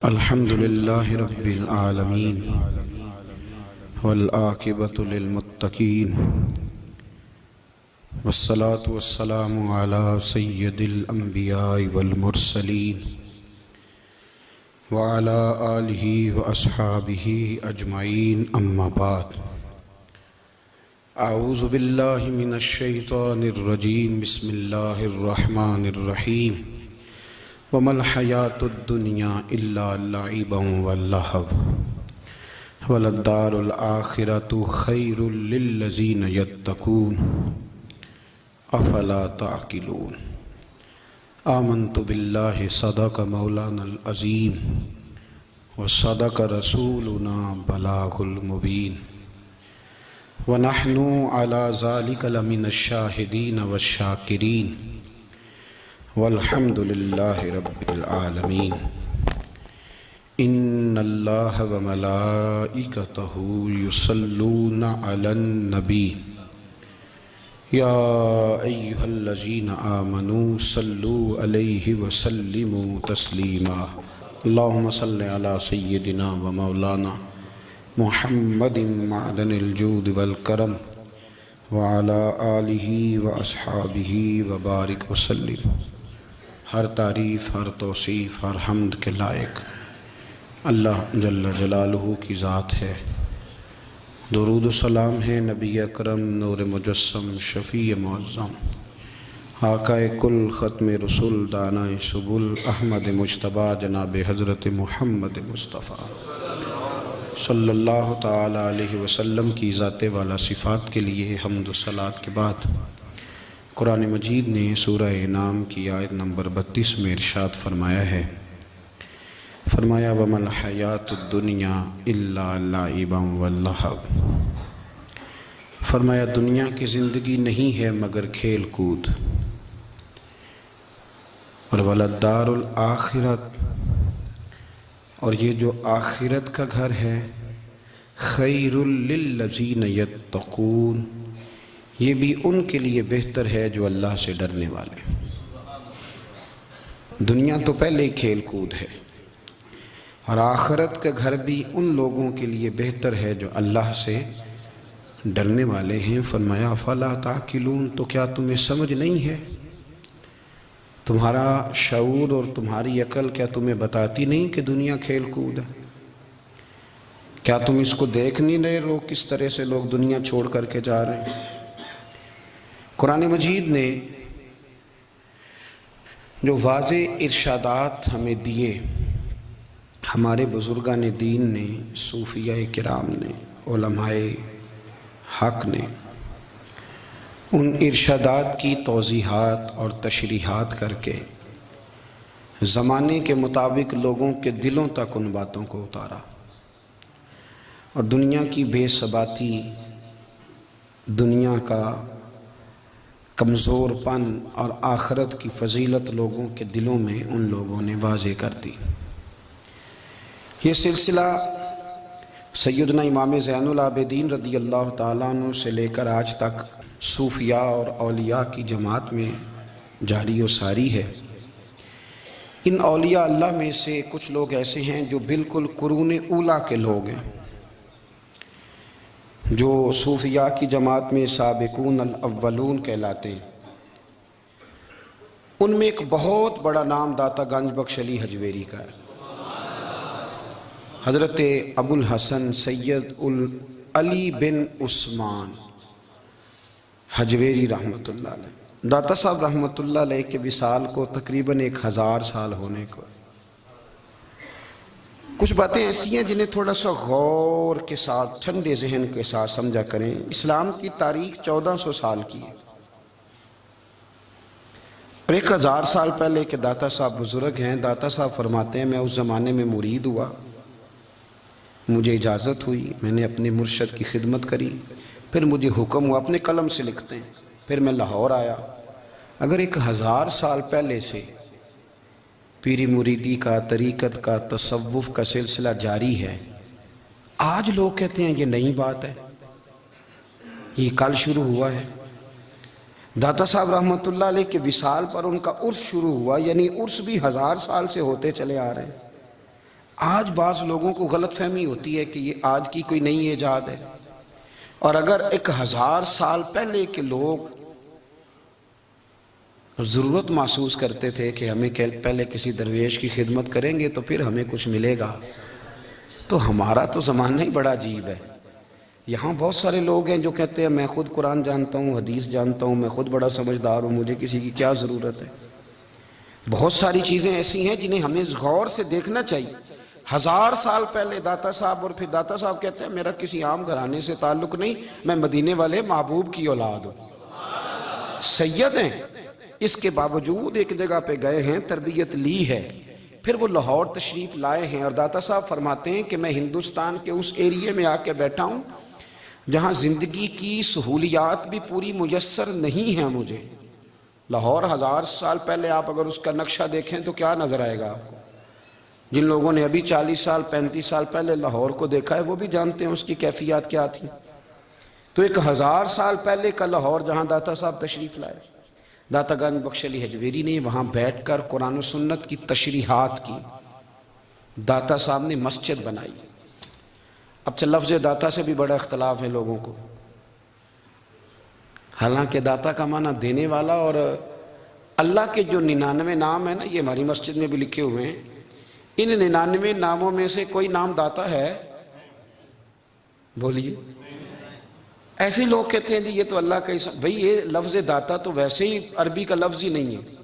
الحمد لله رب العالمين والعاقبة للمتقين والصلاة والسلام على سيد الأنبياء والمرسلين وعلى آله وأصحابه أجمعين أما بعد أعوذ بالله من الشيطان الرجيم بسم الله الرحمن الرحيم وما الحياة الدنيا إلا لعب ولهو وللدار الآخرة خير للذين يتقون أفلا تعقلون آمنت بالله صدق مولانا العظيم وصدق رسولنا بلاغ المبين ونحن على ذلك لمن الشاهدين والشاكرين والحمد لله رب العالمين إن الله وملائكته يصلون على النبي يا أيها الذين آمنوا صلوا عليه وسلموا تسليما اللهم صل على سيدنا ومولانا محمد معدن الجود والكرم وعلى آله وأصحابه وبارك وسلم۔ ہر تعریف، ہر توصیف، ہر حمد کے لائق اللہ جل جلالہ کی ذات ہے۔ درود و سلام ہے نبی اکرم نور مجسم شفیع معظم آقا کل ختم رسول دانہ سبل احمد مجتبی جناب حضرت محمد مصطفیٰ صلی اللہ تعالی علیہ وسلم کی ذات والا صفات کے لیے حمد و صلوات کے بعد قرآن مجید نے سورہ انعام کی آیت نمبر 32 میں ارشاد فرمایا ہے، فرمایا وَمَا الْحَيَاةُ الدُّنْيَا إِلَّا لَعِبًا وَلَهْوٌ، فرمایا دنیا کی زندگی نہیں ہے مگر کھیل کود، اور وَلَلدَّارُ الْآخِرَةُ، اور یہ جو آخرت کا گھر ہے، خَيْرٌ لِلَّذِينَ يَتَّقُونَ، یہ بھی ان کے لیے بہتر ہے جو اللہ سے ڈرنے والے۔ دنیا تو پہلے ہی کھیل کود ہے، اور آخرت کا گھر بھی ان لوگوں کے لیے بہتر ہے جو اللہ سے ڈرنے والے ہیں۔ فرمایا فَلَا تَعْقِلُونَ، تو کیا تمہیں سمجھ نہیں ہے؟ تمہارا شعور اور تمہاری عقل کیا تمہیں بتاتی نہیں کہ دنیا کھیل کود ہے؟ کیا تم اس کو دیکھ نہیں رہے لوگ کس طرح سے لوگ دنیا چھوڑ کر کے جا رہے ہیں؟ قرآن مجید نے جو واضح ارشادات ہمیں دیے، ہمارے بزرگان دین نے، صوفیاء کرام نے، علماء حق نے ان ارشادات کی توضیحات اور تشریحات کر کے زمانے کے مطابق لوگوں کے دلوں تک ان باتوں کو اتارا، اور دنیا کی بے ثباتی، دنیا کا کمزور پن اور آخرت کی فضیلت لوگوں کے دلوں میں ان لوگوں نے واضح کر دی۔ یہ سلسلہ سیدنا امام زین العابدین رضی اللہ تعالیٰ عنہ سے لے کر آج تک صوفیاء اور اولیاء کی جماعت میں جاری و ساری ہے۔ ان اولیاء اللہ میں سے کچھ لوگ ایسے ہیں جو بالکل قرون اولیٰ کے لوگ ہیں، جو صوفیاء کی جماعت میں سابقون الاولون کہلاتے ہیں۔ ان میں ایک بہت بڑا نام داتا گنج بخش علی حجویری کا ہے۔ حضرت ابو الحسن سید علی بن عثمان حجویری رحمۃ اللہ علیہ، داتا صاحب رحمۃ اللہ علیہ کے وصال کو تقریباً 1000 سال ہونے کو۔ کچھ باتیں ایسی ہیں جنہیں تھوڑا سا غور کے ساتھ، ٹھنڈے ذہن کے ساتھ سمجھا کریں۔ اسلام کی تاریخ 1400 سال کی ہے، اور 1000 سال پہلے کے داتا صاحب بزرگ ہیں۔ داتا صاحب فرماتے ہیں میں اس زمانے میں مرید ہوا، مجھے اجازت ہوئی، میں نے اپنے مرشد کی خدمت کری، پھر مجھے حکم ہوا، اپنے قلم سے لکھتے ہیں، پھر میں لاہور آیا۔ اگر 1000 سال پہلے سے پیری مریدی کا، طریقت کا، تصوف کا سلسلہ جاری ہے، آج لوگ کہتے ہیں یہ نئی بات ہے، یہ کل شروع ہوا ہے۔ داتا صاحب رحمۃ اللہ علیہ کے وصال پر ان کا عرس شروع ہوا، یعنی عرس بھی 1000 سال سے ہوتے چلے آ رہے ہیں۔ آج بعض لوگوں کو غلط فہمی ہوتی ہے کہ یہ آج کی کوئی نئی ایجاد ہے، اور اگر 1000 سال پہلے کے لوگ ضرورت محسوس کرتے تھے کہ ہمیں پہلے کسی درویش کی خدمت کریں گے تو پھر ہمیں کچھ ملے گا، تو ہمارا تو زمانہ ہی بڑا عجیب ہے۔ یہاں بہت سارے لوگ ہیں جو کہتے ہیں میں خود قرآن جانتا ہوں، حدیث جانتا ہوں، میں خود بڑا سمجھدار ہوں، مجھے کسی کی کیا ضرورت ہے۔ بہت ساری چیزیں ایسی ہیں جنہیں ہمیں غور سے دیکھنا چاہیے۔ 1000 سال پہلے داتا صاحب، اور پھر داتا صاحب کہتے ہیں میرا کسی عام گھرانے سے تعلق نہیں، میں مدینے والے محبوب کی اولاد ہوں، سید ہیں۔ اس کے باوجود ایک جگہ پہ گئے ہیں، تربیت لی ہے، پھر وہ لاہور تشریف لائے ہیں، اور داتا صاحب فرماتے ہیں کہ میں ہندوستان کے اس ایریے میں آ کے بیٹھا ہوں جہاں زندگی کی سہولیات بھی پوری میسر نہیں ہیں مجھے۔ لاہور 1000 سال پہلے آپ اگر اس کا نقشہ دیکھیں تو کیا نظر آئے گا آپ کو؟ جن لوگوں نے ابھی 40 سال 35 سال پہلے لاہور کو دیکھا ہے وہ بھی جانتے ہیں اس کی کیفیات کیا تھی۔ تو ایک 1000 سال پہلے کا لاہور جہاں داتا صاحب تشریف لائے، داتا گنج بخش علی حجویری نے وہاں بیٹھ کر قرآن و سنت کی تشریحات کی۔ داتا صاحب نے مسجد بنائی۔ اب لفظ داتا سے بھی بڑا اختلاف ہے لوگوں کو، حالانکہ داتا کا معنی دینے والا، اور اللہ کے جو 99 نام ہیں نا، یہ ہماری مسجد میں بھی لکھے ہوئے ہیں، ان 99 ناموں میں سے کوئی نام داتا ہے؟ بولیے۔ ایسے لوگ کہتے ہیں جی یہ تو اللہ کا اسم، بھئی یہ لفظ داتا تو ویسے ہی عربی کا لفظ ہی نہیں ہے۔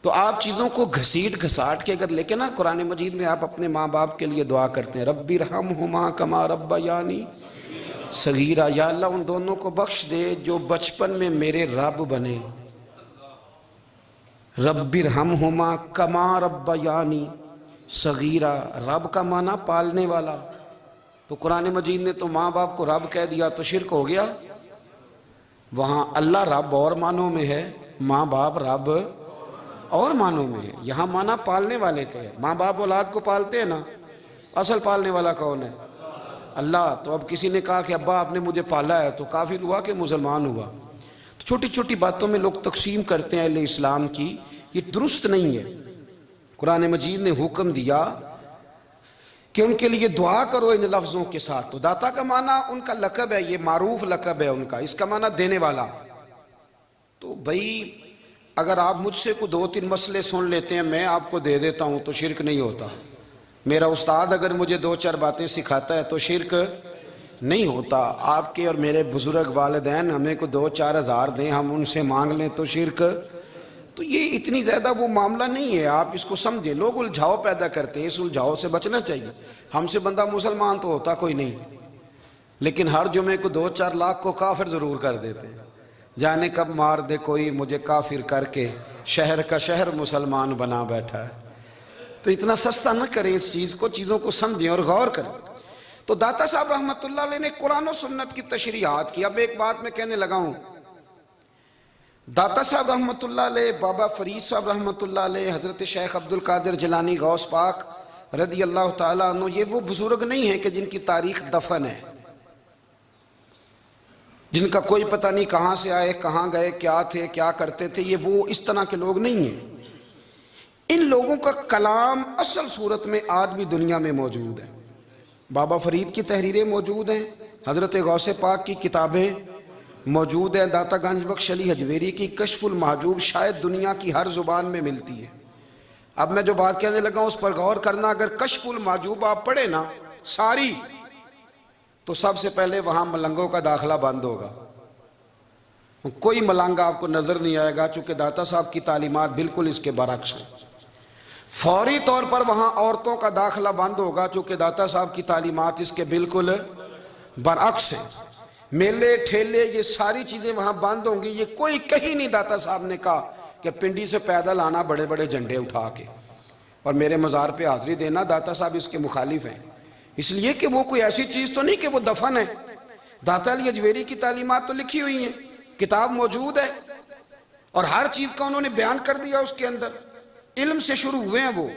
تو آپ چیزوں کو گھسیٹ گھساٹ کے اگر لے کے نا، قرآن مجید میں آپ اپنے ماں باپ کے لیے دعا کرتے ہیں رب ارحمہما کما ربیانی صغیرا، یا اللہ ان دونوں کو بخش دے جو بچپن میں میرے رب بنے۔ رب ارحمہما کما ربیانی صغیرا، رب کا معنی پالنے والا، تو قرآن مجید نے تو ماں باپ کو رب کہہ دیا تو شرک ہو گیا۔ وہاں اللہ رب اور معنوں میں ہے، ماں باپ رب اور معنوں میں ہے۔ یہاں معنی پالنے والے کا ہے، ماں باپ اولاد کو پالتے ہیں نا، اصل پالنے والا کون ہے؟ اللہ۔ تو اب کسی نے کہا کہ ابا آپ نے مجھے پالا ہے، تو کافر ہوا کہ مسلمان ہوا؟ تو چھوٹی چھوٹی باتوں میں لوگ تقسیم کرتے ہیں اہل اسلام کی، یہ درست نہیں ہے۔ قرآن مجید نے حکم دیا کہ ان کے لیے دعا کرو ان لفظوں کے ساتھ۔ تو داتا کا معنی ان کا لقب ہے، یہ معروف لقب ہے ان کا، اس کا معنی دینے والا۔ تو بھئی اگر آپ مجھ سے کوئی 2-3 مسئلے سن لیتے ہیں، میں آپ کو دے دیتا ہوں تو شرک نہیں ہوتا۔ میرا استاد اگر مجھے 2-4 باتیں سکھاتا ہے تو شرک نہیں ہوتا۔ آپ کے اور میرے بزرگ والدین ہمیں کو 2-4 ہزار دیں، ہم ان سے مانگ لیں تو شرک، تو یہ اتنی زیادہ وہ معاملہ نہیں ہے، آپ اس کو سمجھیں۔ لوگ الجھاؤ پیدا کرتے ہیں، اس الجھاؤ سے بچنا چاہیے۔ ہم سے بندہ مسلمان تو ہوتا کوئی نہیں، لیکن ہر جمعے کو 2-4 لاکھ کو کافر ضرور کر دیتے ہیں۔ جانے کب مار دے کوئی مجھے کافر کر کے، شہر کا شہر مسلمان بنا بیٹھا ہے۔ تو اتنا سستا نہ کریں اس چیز کو، چیزوں کو سمجھیں اور غور کریں۔ تو داتا صاحب رحمۃ اللہ علیہ نے قرآن و سنت کی تشریحات کی۔ اب ایک بات میں کہنے لگا ہوں، داتا صاحب رحمۃ اللہ علیہ، بابا فرید صاحب رحمۃ اللہ علیہ، حضرت شیخ عبد القادر جیلانی غوث پاک رضی اللہ تعالیٰ عنہ، یہ وہ بزرگ نہیں ہیں کہ جن کی تاریخ دفن ہے، جن کا کوئی پتہ نہیں کہاں سے آئے، کہاں گئے، کیا تھے، کیا کرتے تھے، یہ وہ اس طرح کے لوگ نہیں ہیں۔ ان لوگوں کا کلام اصل صورت میں آج بھی دنیا میں موجود ہے۔ بابا فرید کی تحریریں موجود ہیں، حضرت غوث پاک کی کتابیں موجود ہیں، داتا گنج بخش علی حجویری کی کشف المحجوب شاید دنیا کی ہر زبان میں ملتی ہے۔ اب میں جو بات کہنے لگا ہوں اس پر غور کرنا، اگر کشف المحجوب آپ پڑھیں نا ساری، تو سب سے پہلے وہاں ملنگوں کا داخلہ بند ہوگا، کوئی ملنگ آپ کو نظر نہیں آئے گا، چونکہ داتا صاحب کی تعلیمات بالکل اس کے برعکس ہیں۔ فوری طور پر وہاں عورتوں کا داخلہ بند ہوگا، چونکہ داتا صاحب کی تعلیمات اس کے بالکل برعکس ہیں۔ میلے ٹھیلے یہ ساری چیزیں وہاں بند ہوں گی۔ یہ کوئی کہیں نہیں داتا صاحب نے کہا کہ پنڈی سے پیدل آنا بڑے بڑے جھنڈے اٹھا کے اور میرے مزار پہ حاضری دینا، داتا صاحب اس کے مخالف ہیں، اس لیے کہ وہ کوئی ایسی چیز تو نہیں کہ وہ دفن ہے۔ داتا علی حجویری کی تعلیمات تو لکھی ہوئی ہیں، کتاب موجود ہے، اور ہر چیز کا انہوں نے بیان کر دیا اس کے اندر۔ علم سے شروع ہوئے ہیں وہ،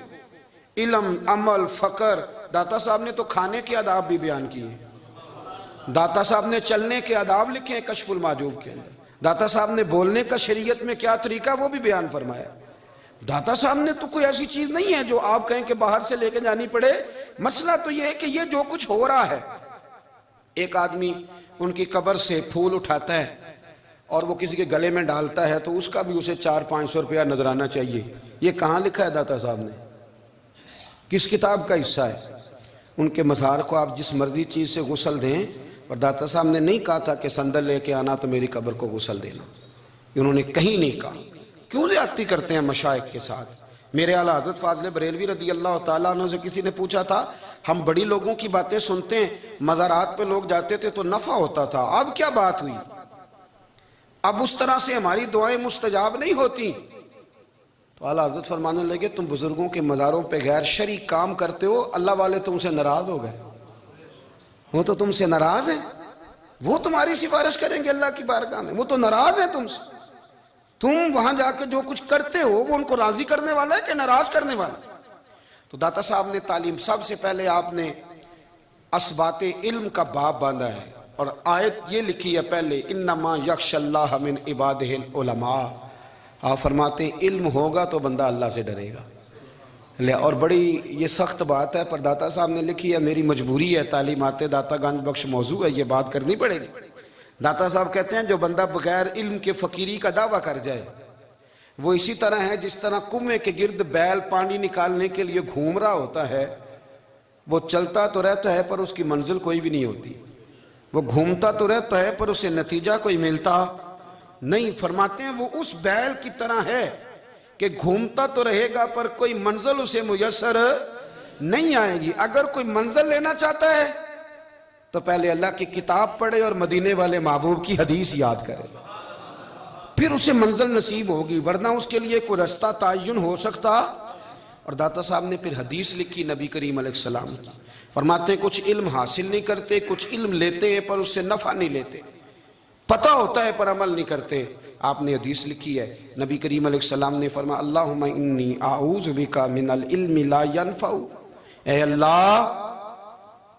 علم، عمل، فقر۔ داتا صاحب نے تو کھانے کے آداب بھی بیان کیے ہیں، داتا صاحب نے چلنے کے آداب لکھے ہیں کشف المحجوب کے اندر، داتا صاحب نے بولنے کا شریعت میں کیا طریقہ وہ بھی بیان فرمایا، داتا صاحب نے تو کوئی ایسی چیز نہیں ہے جو آپ کہیں کہ باہر سے لے کے جانی پڑے. مسئلہ تو یہ ہے کہ یہ جو کچھ ہو رہا ہے، ایک آدمی ان کی قبر سے پھول اٹھاتا ہے اور وہ کسی کے گلے میں ڈالتا ہے تو اس کا بھی اسے 400-500 روپیہ نظرانہ چاہیے. یہ کہاں لکھا ہے داتا صاحب نے؟ کس کتاب کا حصہ ہے؟ ان کے مزار کو آپ جس مرضی چیز سے غسل دیں، اور داتا صاحب نے نہیں کہا تھا کہ سندل لے کے آنا تو میری قبر کو غسل دینا. انہوں نے کہیں نہیں کہا. کیوں زیادتی کرتے ہیں مشائخ کے ساتھ؟ میرے اعلیٰ حضرت فاضل بریلوی رضی اللہ تعالیٰ عنہ سے کسی نے پوچھا تھا، ہم بڑی لوگوں کی باتیں سنتے ہیں، مزارات پہ لوگ جاتے تھے تو نفع ہوتا تھا، اب کیا بات ہوئی؟ اب اس طرح سے ہماری دعائیں مستجاب نہیں ہوتی. تو اعلیٰ حضرت فرمانے لگے، تم بزرگوں کے مزاروں پہ غیر شرعی کام کرتے ہو، اللہ والے تم سے ناراض ہو گئے. وہ تو تم سے ناراض ہیں، وہ تمہاری سفارش کریں گے اللہ کی بارگاہ میں، وہ تو ناراض ہیں تم سے. تم وہاں جا کے جو کچھ کرتے ہو وہ ان کو راضی کرنے والا ہے کہ ناراض کرنے والا ہے؟ تو داتا صاحب نے تعلیم، سب سے پہلے آپ نے اسبات علم کا باب باندھا ہے اور آیت یہ لکھی ہے پہلے، انما یخشی اللہ من عبادہ العلماء. آپ فرماتے ہیں علم ہوگا تو بندہ اللہ سے ڈرے گا. اور بڑی یہ سخت بات ہے پر داتا صاحب نے لکھی ہے، میری مجبوری ہے، تعلیمات داتا گنج بخش موضوع ہے، یہ بات کرنی پڑے گی. داتا صاحب کہتے ہیں جو بندہ بغیر علم کے فقیری کا دعویٰ کر جائے وہ اسی طرح ہے جس طرح کنویں کے گرد بیل پانی نکالنے کے لیے گھوم رہا ہوتا ہے. وہ چلتا تو رہتا ہے پر اس کی منزل کوئی بھی نہیں ہوتی، وہ گھومتا تو رہتا ہے پر اسے نتیجہ کوئی ملتا نہیں. فرماتے ہیں وہ اس بیل کی طرح ہے کہ گھومتا تو رہے گا پر کوئی منزل اسے میسر نہیں آئے گی. اگر کوئی منزل لینا چاہتا ہے تو پہلے اللہ کی کتاب پڑھے اور مدینے والے محبوب کی حدیث یاد کرے، پھر اسے منزل نصیب ہوگی، ورنہ اس کے لیے کوئی رستہ تعین ہو سکتا. اور داتا صاحب نے پھر حدیث لکھی نبی کریم علیہ السلام کی. فرماتے ہیں کچھ علم حاصل نہیں کرتے، کچھ علم لیتے ہیں پر اس سے نفع نہیں لیتے، پتہ ہوتا ہے پر عمل نہیں کرتے. آپ نے حدیث لکھی ہے، نبی کریم علیہ السلام نے فرمایا اللہم انی اعوذ بک من العلم لا ینفع. اے اللہ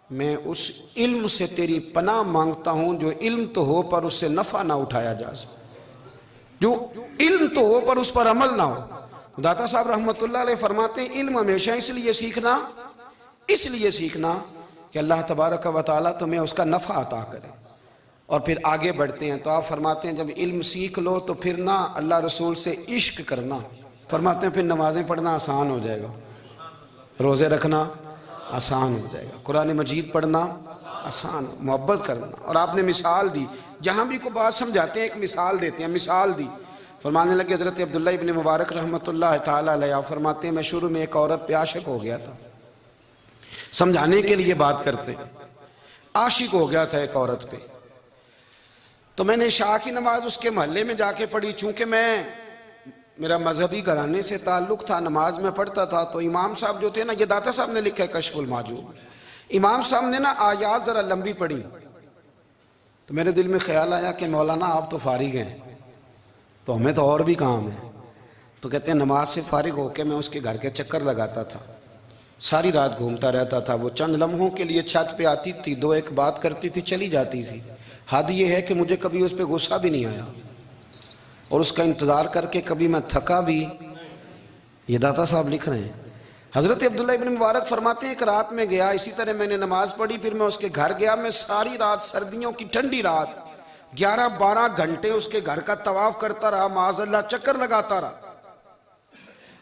میں اس علم سے تیری پناہ مانگتا ہوں جو علم تو ہو پر اس سے نفع نہ اٹھایا جا سکے، جو علم تو ہو پر اس پر عمل نہ ہو. داتا صاحب رحمت اللہ علیہ فرماتے ہیں علم ہمیشہ اس لیے سیکھنا کہ اللہ تبارک و تعالیٰ تمہیں اس کا نفع عطا کرے. اور پھر آگے بڑھتے ہیں تو آپ فرماتے ہیں جب علم سیکھ لو تو پھر نہ اللہ رسول سے عشق کرنا. فرماتے ہیں پھر نمازیں پڑھنا آسان ہو جائے گا، روزے رکھنا آسان ہو جائے گا، قرآن مجید پڑھنا آسان، محبت کرنا. اور آپ نے مثال دی، جہاں بھی کوئی بات سمجھاتے ہیں ایک مثال دیتے ہیں. مثال دی، فرمانے لگے حضرت عبداللہ ابن مبارک رحمت اللہ تعالیٰ علیہ فرماتے ہیں میں شروع میں ایک عورت پہ عاشق ہو گیا تھا. سمجھانے کے لیے بات کرتے ہیں، عاشق ہو گیا تھا ایک عورت پہ. تو میں نے عشاء کی نماز اس کے محلے میں جا کے پڑھی. چونکہ میرا مذہبی گھرانے سے تعلق تھا، نماز میں پڑھتا تھا، تو امام صاحب جو تھے نا، یہ داتا صاحب نے لکھا ہے کشف المحجوب، امام صاحب نے نا آیات ذرا لمبی پڑھی. تو میرے دل میں خیال آیا کہ مولانا آپ تو فارغ ہیں تو ہمیں تو اور بھی کام ہے. تو کہتے ہیں نماز سے فارغ ہو کے میں اس کے گھر کے چکر لگاتا تھا، ساری رات گھومتا رہتا تھا. وہ چند لمحوں کے لیے چھت پہ آتی تھی، دو ایک بات کرتی تھی، چلی جاتی تھی. حد یہ ہے کہ مجھے کبھی اس پہ غصہ بھی نہیں آیا اور اس کا انتظار کر کے کبھی میں تھکا بھی. یہ داتا صاحب لکھ رہے ہیں. حضرت عبداللہ ابن مبارک فرماتے ہیں ایک رات میں گیا، اسی طرح میں نے نماز پڑھی، پھر میں اس کے گھر گیا. میں ساری رات، سردیوں کی ٹھنڈی رات، 11-12 گھنٹے اس کے گھر کا طواف کرتا رہا، معاذ اللہ چکر لگاتا رہا.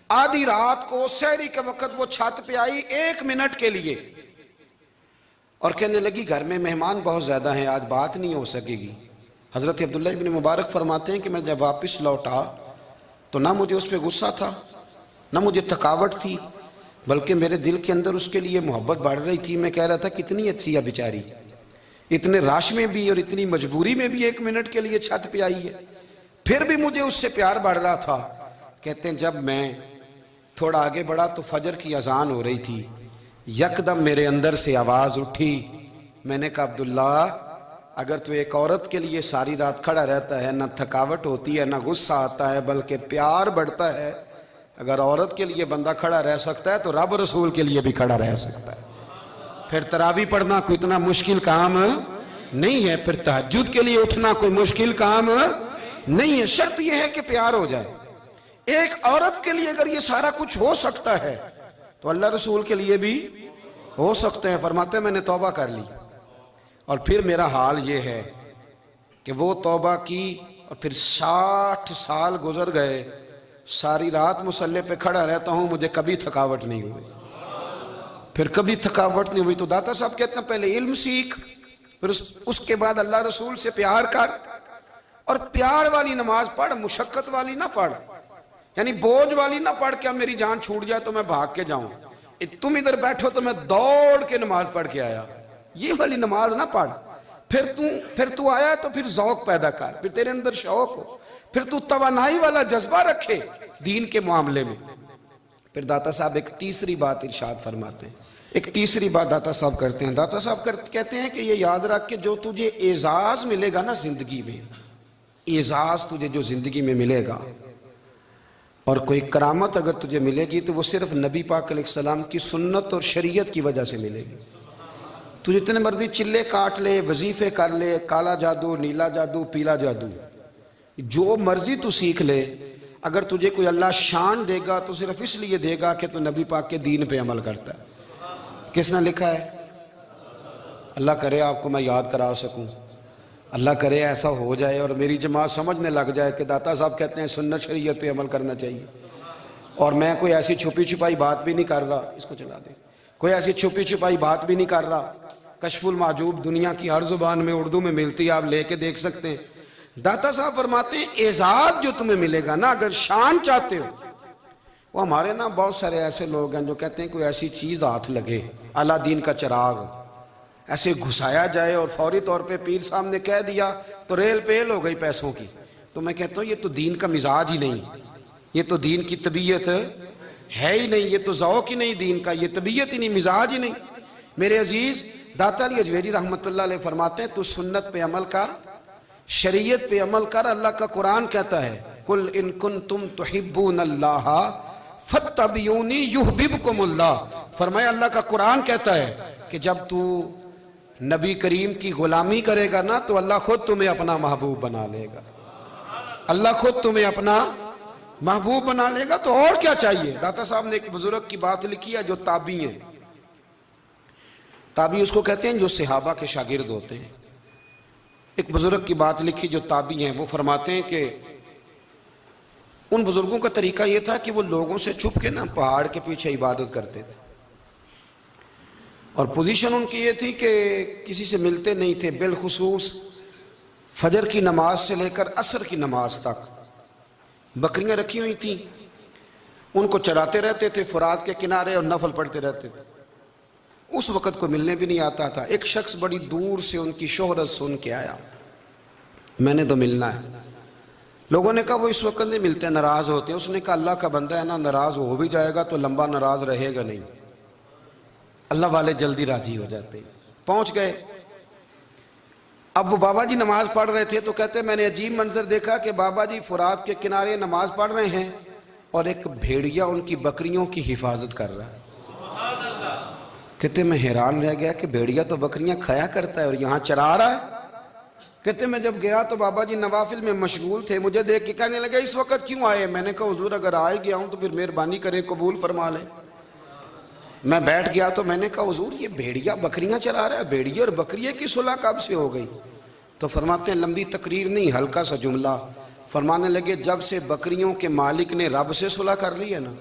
آدھی رات کو سحری کے وقت وہ چھت پہ آئی 1 منٹ کے لیے اور کہنے لگی گھر میں مہمان بہت زیادہ ہیں، آج بات نہیں ہو سکے گی. حضرت عبداللہ ابن مبارک فرماتے ہیں کہ میں جب واپس لوٹا تو نہ مجھے اس پہ غصہ تھا، نہ مجھے تھکاوٹ تھی، بلکہ میرے دل کے اندر اس کے لیے محبت بڑھ رہی تھی. میں کہہ رہا تھا کتنی اچھی ہے بیچاری، اتنے راش میں بھی اور اتنی مجبوری میں بھی 1 منٹ کے لیے چھت پہ آئی ہے، پھر بھی مجھے اس سے پیار بڑھ رہا تھا. کہتے ہیں جب میں تھوڑا آگے بڑھا تو فجر کی اذان ہو رہی تھی. یکدم میرے اندر سے آواز اٹھی. میں نے کہا عبداللہ اگر تو ایک عورت کے لیے ساری رات کھڑا رہتا ہے، نہ تھکاوٹ ہوتی ہے، نہ غصہ آتا ہے، بلکہ پیار بڑھتا ہے، اگر عورت کے لیے بندہ کھڑا رہ سکتا ہے تو رب رسول کے لیے بھی کھڑا رہ سکتا ہے. پھر تراویح پڑھنا کوئی اتنا مشکل کام نہیں ہے، پھر تہجد کے لیے اٹھنا کوئی مشکل کام نہیں ہے. شرط یہ ہے کہ پیار ہو جائے. ایک عورت کے لیے اگر یہ سارا کچھ ہو سکتا ہے تو اللہ رسول کے لیے بھی ہو سکتے ہیں. فرماتے ہیں میں نے توبہ کر لی اور پھر میرا حال یہ ہے کہ وہ توبہ کی اور پھر 60 سال گزر گئے, ساری رات مصلی پہ کھڑا رہتا ہوں, مجھے کبھی تھکاوٹ نہیں ہوئی, پھر کبھی تھکاوٹ نہیں ہوئی. تو داتا صاحب کہتے ہیں پہلے علم سیکھ, پھر اس کے بعد اللہ رسول سے پیار کر, اور پیار والی نماز پڑھ, مشقت والی نہ پڑھ, یعنی بوجھ والی نہ پڑھ کہ اب میری جان چھوٹ جائے تو میں بھاگ کے جاؤں, تم ادھر بیٹھو تو میں دوڑ کے نماز پڑھ کے آیا, یہ والی نماز نہ پڑھ. پھر تو آیا تو پھر ذوق پیدا کر, پھر تیرے اندر شوق ہو, پھر تو توانائی والا جذبہ رکھے دین کے معاملے میں. پھر داتا صاحب ایک تیسری بات ارشاد فرماتے ہیں, ایک تیسری بات داتا صاحب کرتے ہیں. داتا صاحب کہتے ہیں کہ یہ یاد رکھ کہ جو تجھے اعزاز ملے گا نا زندگی میں, اعزاز تجھے جو زندگی میں ملے گا اور کوئی کرامت اگر تجھے ملے گی تو وہ صرف نبی پاک علیہ السلام کی سنت اور شریعت کی وجہ سے ملے گی. تو جتنے مرضی چلے کاٹ لے, وظیفے کر لے, کالا جادو, نیلا جادو, پیلا جادو, جو مرضی تو سیکھ لے, اگر تجھے کوئی اللہ شان دے گا تو صرف اس لیے دے گا کہ تو نبی پاک کے دین پہ عمل کرتا ہے. کس نے لکھا ہے؟ اللہ کرے آپ کو میں یاد کرا سکوں, اللہ کرے ایسا ہو جائے اور میری جماعت سمجھنے لگ جائے کہ داتا صاحب کہتے ہیں سنت شریعت پہ عمل کرنا چاہیے, اور میں کوئی ایسی چھپی چھپائی بات بھی نہیں کر رہا, اس کو چلا دیں, کوئی ایسی چھپی چھپائی بات بھی نہیں کر رہا. کشف المعجوب دنیا کی ہر زبان میں اردو میں ملتی ہے, آپ لے کے دیکھ سکتے ہیں. داتا صاحب فرماتے ہیں اعزاز جو تمہیں ملے گا نا, اگر شان چاہتے ہو, وہ ہمارے نا بہت سارے ایسے لوگ ہیں جو کہتے ہیں کوئی ایسی چیز ہاتھ لگے, اعلیٰ دین کا چراغ ایسے گھسایا جائے اور فوری طور پہ پیر صاحب نے کہہ دیا تو ریل پیل ہو گئی پیسوں کی. تو میں کہتا ہوں یہ تو دین کا مزاج ہی نہیں, یہ تو دین کی طبیعت ہے ہی نہیں, یہ تو ذوق ہی نہیں دین کا, یہ طبیعت ہی نہیں, مزاج ہی نہیں. میرے عزیز داتا علی اجویری رحمت اللہ علیہ فرماتے ہیں تو سنت پہ عمل کر, شریعت پہ عمل کر. اللہ کا قرآن کہتا ہے قل ان کنتم تحبون اللہ فاتبعونی یحببکم اللہ. فرمایا اللہ کا قرآن کہتا ہے کہ جب تو نبی کریم کی غلامی کرے گا نا تو اللہ خود تمہیں اپنا محبوب بنا لے گا, اللہ خود تمہیں اپنا محبوب بنا لے گا. تو اور کیا چاہیے؟ داتا صاحب نے ایک بزرگ کی بات لکھی ہے جو تابعی ہیں, تابعی اس کو کہتے ہیں جو صحابہ کے شاگرد ہوتے ہیں. ایک بزرگ کی بات لکھی جو تابعی ہیں, وہ فرماتے ہیں کہ ان بزرگوں کا طریقہ یہ تھا کہ وہ لوگوں سے چھپ کے نا پہاڑ کے پیچھے عبادت کرتے تھے, اور پوزیشن ان کی یہ تھی کہ کسی سے ملتے نہیں تھے, بالخصوص فجر کی نماز سے لے کر عصر کی نماز تک بکریاں رکھی ہوئی تھیں, ان کو چراتے رہتے تھے فرات کے کنارے اور نفل پڑھتے رہتے تھے. اس وقت کو ملنے بھی نہیں آتا تھا. ایک شخص بڑی دور سے ان کی شہرت سن کے آیا, میں نے تو ملنا ہے. لوگوں نے کہا وہ اس وقت نہیں ملتے, ناراض ہوتے ہیں. اس نے کہا اللہ کا بندہ ہے نا, ناراض ہو بھی جائے گا تو لمبا ناراض رہے گا نہیں, اللہ والے جلدی راضی ہو جاتے ہیں. پہنچ گئے. اب وہ بابا جی نماز پڑھ رہے تھے تو کہتے میں نے عجیب منظر دیکھا کہ بابا جی فرات کے کنارے نماز پڑھ رہے ہیں اور ایک بھیڑیا ان کی بکریوں کی حفاظت کر رہا ہے. کہتے میں حیران رہ گیا کہ بھیڑیا تو بکریاں کھایا کرتا ہے اور یہاں چرا رہا ہے. کہتے میں جب گیا تو بابا جی نوافل میں مشغول تھے, مجھے دیکھ کے کہنے لگا اس وقت کیوں آئے؟ میں نے کہا حضور اگر آئے گیا ہوں تو پھر مہربانی کرے قبول فرما لیں. میں بیٹھ گیا تو میں نے کہا حضور یہ بھیڑیا بکریاں چرا رہا ہے, بھیڑیا اور بکریے کی صلح کب سے ہو گئی؟ تو فرماتے ہیں لمبی تقریر نہیں, ہلکا سا جملہ. فرمانے لگے جب سے بکریوں کے مالک نے رب سے صلح کر لی ہے نا,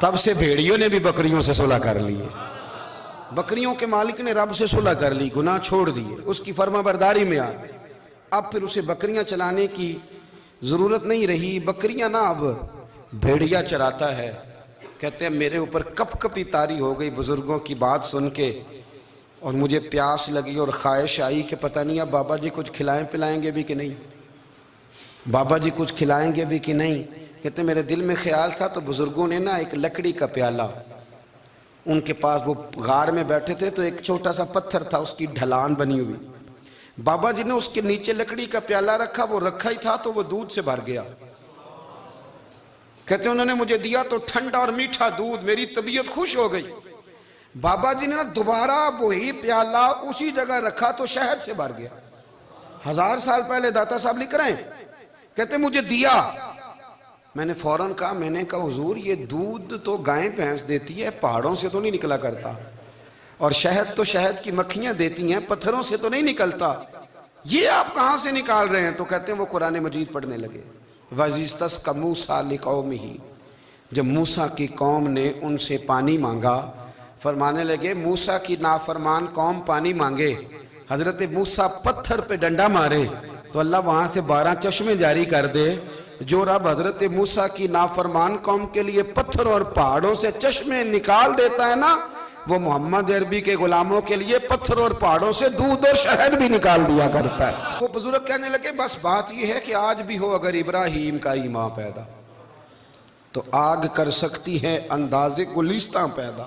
تب سے بھیڑیوں نے بھی بکریوں سے صلح کر لی ہے. بکریوں کے مالک نے رب سے صلح کر لی, گناہ چھوڑ دیے, اس کی فرما برداری میں آ گئے. اب پھر اسے بکریاں چلانے کی ضرورت نہیں رہی. بکریاں نا اب بھیڑیا چراتا ہے. کہتے ہیں میرے اوپر کپ کپی طاری ہو گئی بزرگوں کی بات سن کے, اور مجھے پیاس لگی اور خواہش آئی کہ پتہ نہیں اب بابا جی کچھ کھلائیں پلائیں گے بھی کہ نہیں, بابا جی کچھ کھلائیں گے بھی کہ نہیں. کہتے میرے دل میں خیال تھا تو بزرگوں نے نا ایک لکڑی کا پیالہ, ان کے پاس وہ غار میں بیٹھے تھے تو ایک چھوٹا سا پتھر تھا, اس کی ڈھلان بنی ہوئی. بابا جی نے اس کے نیچے لکڑی کا پیالہ رکھا, وہ رکھا ہی تھا تو وہ دودھ سے بھر گیا. کہتے انہوں نے مجھے دیا تو ٹھنڈا اور میٹھا دودھ, میری طبیعت خوش ہو گئی. بابا جی نے نا دوبارہ وہی پیالہ اسی جگہ رکھا تو شہد سے بھر گیا. 1000 سال پہلے داتا صاحب لکھ رہے ہیں. کہتے مجھے دیا میں نے فوراً کہا، میں نے کہا حضور یہ دودھ تو گائیں بھینس دیتی ہے، پہاڑوں سے تو نہیں نکلا کرتا، اور شہد تو شہد کی مکھیاں دیتی ہیں، پتھروں سے تو نہیں نکلتا، یہ آپ کہاں سے نکال رہے ہیں؟ تو کہتے ہیں وہ قرآن مجید پڑھنے لگے۔ وَإِذِ اسْتَسْقَى مُوسَىٰ لِقَوْمِهِ، جب موسیٰ کی قوم نے ان سے پانی مانگا، فرمانے لگے موسیٰ کی نافرمان قوم پانی مانگے، حضرت موسیٰ پتھر پہ ڈنڈا مارے تو اللہ وہاں سے 12 چشمے جاری کر دے۔ جو رب حضرت موسیٰ کی نافرمان قوم کے لیے پتھر اور پہاڑوں سے چشمے نکال دیتا ہے نا، وہ محمد عربی کے غلاموں کے لیے پتھر اور پہاڑوں سے دودھ اور شہد بھی نکال دیا کرتا ہے۔ وہ بزرگ کہنے لگے بس بات یہ ہے کہ آج بھی ہو اگر ابراہیم کا ہی ماں پیدا تو آگ کر سکتی ہے انداز گلستاں پیدا۔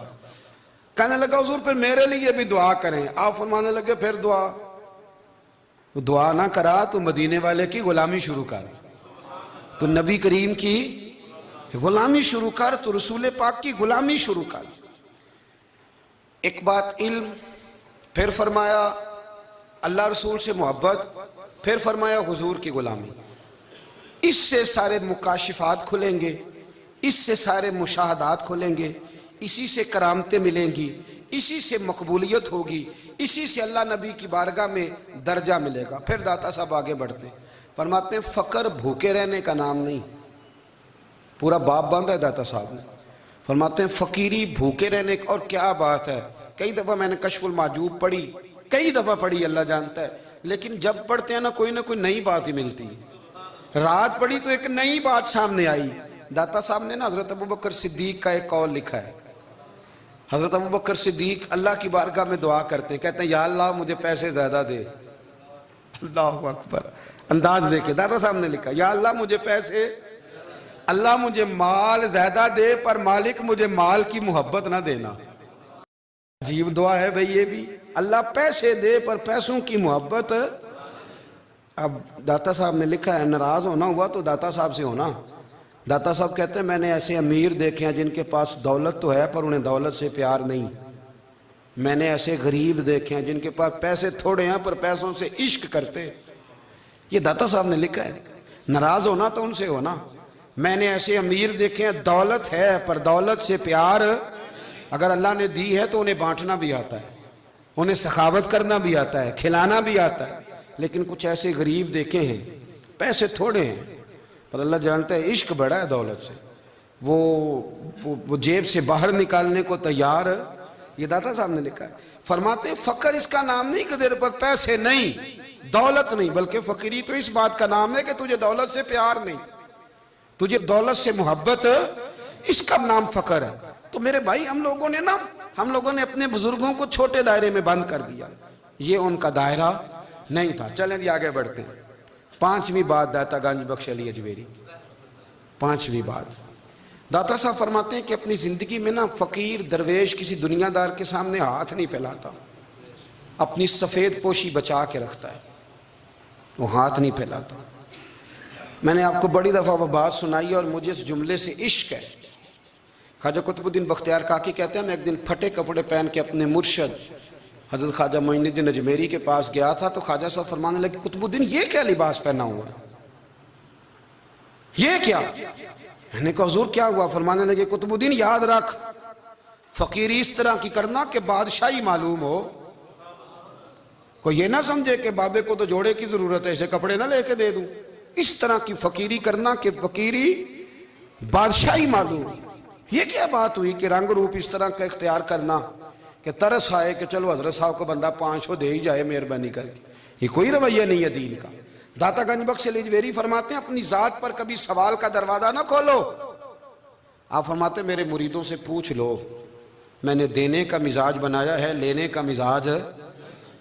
کہنے لگا حضور پھر میرے لیے بھی دعا کریں۔ آپ فرمانے لگے پھر دعا نہ کرا تو مدینے والے کی غلامی شروع کر، تو نبی کریم کی غلامی شروع کر، تو رسول پاک کی غلامی شروع کر۔ ایک بات علم، پھر فرمایا اللہ رسول سے محبت، پھر فرمایا حضور کی غلامی۔ اس سے سارے مکاشفات کھلیں گے، اس سے سارے مشاہدات کھلیں گے، اسی سے کرامتیں ملیں گی، اسی سے مقبولیت ہوگی، اسی سے اللہ نبی کی بارگاہ میں درجہ ملے گا۔ پھر داتا صاحب آگے بڑھتے ہیں، فرماتے ہیں فقر بھوکے رہنے کا نام نہیں، پورا باب باندھا ہے داتا صاحب نے۔ فرماتے ہیں فقیری بھوکے رہنے کا، اور کیا بات ہے، کئی دفعہ میں نے کشف المحجوب پڑھی، کئی دفعہ پڑھی، اللہ جانتا ہے، لیکن جب پڑھتے ہیں نا کوئی نہ کوئی نئی بات ہی ملتی ہے۔ رات پڑھی تو ایک نئی بات سامنے آئی۔ داتا صاحب نے نا حضرت ابوبکر صدیق کا ایک قول لکھا ہے۔ حضرت ابوبکر صدیق اللہ کی بارگاہ میں دعا کرتے ہیں، کہتے ہیں یا اللہ مجھے پیسے زیادہ دے۔ اللہ اکبر، انداز دیکھیں، داتا صاحب نے لکھا یا اللہ مجھے پیسے، اللہ مجھے مال زیادہ دے پر مالک مجھے مال کی محبت نہ دینا۔ عجیب دعا ہے بھئی یہ بھی، اللہ پیسے دے پر پیسوں کی محبت۔ اب داتا صاحب نے لکھا ہے ناراض ہونا ہوا تو داتا صاحب سے ہونا۔ داتا صاحب کہتے ہیں میں نے ایسے امیر دیکھے ہیں جن کے پاس دولت تو ہے پر انہیں دولت سے پیار نہیں، میں نے ایسے غریب دیکھے ہیں جن کے پاس پیسے تھوڑے ہیں پر پیسوں سے عشق کرتے۔ یہ داتا صاحب نے لکھا ہے، ناراض ہونا تو ان سے ہونا۔ میں نے ایسے امیر دیکھے ہیں دولت ہے پر دولت سے پیار، اگر اللہ نے دی ہے تو انہیں بانٹنا بھی آتا ہے، انہیں سخاوت کرنا بھی آتا ہے، کھلانا بھی آتا ہے، لیکن کچھ ایسے غریب دیکھے ہیں پیسے تھوڑے ہیں پر اللہ جانتا ہے عشق بڑا ہے دولت سے، وہ جیب سے باہر نکالنے کو تیار۔ یہ داتا صاحب نے لکھا ہے۔ فرماتے ہیں فقر اس کا نام نہیں کہ تیرے پر پیسے نہیں، دولت نہیں، بلکہ فقیری تو اس بات کا نام ہے کہ تجھے دولت سے پیار نہیں، تجھے دولت سے محبت، اس کا نام فقر ہے۔ تو میرے بھائی ہم لوگوں نے اپنے بزرگوں کو چھوٹے دائرے میں بند کر دیا، یہ ان کا دائرہ نہیں تھا۔ چلیں جی آگے بڑھتے ہیں۔ 5ویں بات داتا گنج بخش علی اجمیری، 5ویں بات داتا صاحب فرماتے ہیں کہ اپنی زندگی میں نا فقیر درویش کسی دنیا دار کے سامنے ہاتھ نہیں پھیلاتا، اپنی سفید پوشی بچا کے رکھتا ہے، وہ ہاتھ نہیں پھیلاتا۔ میں نے آپ کو بڑی دفعہ وہ بات سنائی اور مجھے اس جملے سے عشق ہے۔ خواجہ قطب الدین بختیار کاکی کہتے ہیں میں ایک دن پھٹے کپڑے پہن کے اپنے مرشد حضرت خواجہ معین الدین اجمیری کے پاس گیا تھا، تو خواجہ صاحب فرمانے لگے قطب الدین یہ کیا لباس پہنا ہوا ہے، یہ کیا؟ میں نے کہا حضور کیا ہوا؟ فرمانے لگے قطب الدین یاد رکھ فقیری اس طرح کی کرنا کہ بادشاہی معلوم ہو، کوئی یہ نہ سمجھے کہ بابے کو تو جوڑے کی ضرورت ہے اسے کپڑے نہ لے کے دے دوں، اس طرح کی فقیری کرنا کہ فقیری بادشاہی معلوم ہو۔ یہ کیا بات ہوئی کہ رنگ روپ اس طرح کا اختیار کرنا کہ ترس آئے کہ چلو حضرت صاحب کو بندہ 500 دے ہی جائے مہربانی کر کے، یہ کوئی رویہ نہیں ہے دین کا۔ داتا گنج بخش علی اجمیری فرماتے ہیں اپنی ذات پر کبھی سوال کا دروازہ نہ کھولو۔ آپ فرماتے ہیں میرے مریدوں سے پوچھ لو، میں نے دینے کا مزاج بنایا ہے، لینے کا مزاج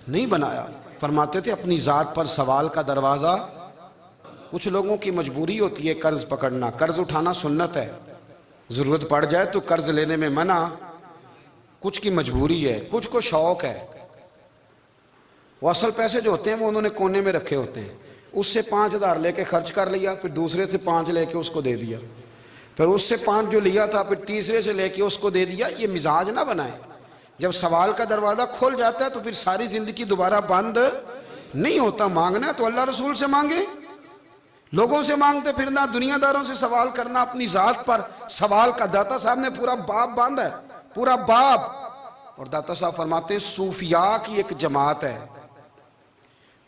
نہیں بنایا۔ فرماتے تھے اپنی ذات پر سوال کا دروازہ، کچھ لوگوں کی مجبوری ہوتی ہے قرض پکڑنا، قرض اٹھانا سنت ہے، ضرورت پڑ جائے تو قرض لینے میں منع، کچھ کی مجبوری ہے، کچھ کو شوق ہے۔ وہ اصل پیسے جو ہوتے ہیں وہ انہوں نے کونے میں رکھے ہوتے ہیں، اس سے 5000 لے کے خرچ کر لیا، پھر دوسرے سے 5 لے کے اس کو دے دیا، پھر اس سے 5 جو لیا تھا پھر تیسرے سے لے کے اس کو دے دیا۔ یہ مزاج نہ بنائے، جب سوال کا دروازہ کھل جاتا ہے تو پھر ساری زندگی دوبارہ بند نہیں ہوتا۔ مانگنا ہے تو اللہ رسول سے مانگے، لوگوں سے مانگتے پھرنا، دنیا داروں سے سوال کرنا، اپنی ذات پر سوال کا داتا صاحب نے پورا باب باندھا ہے، پورا باب۔ اور داتا صاحب فرماتے ہیں صوفیاء کی ایک جماعت ہے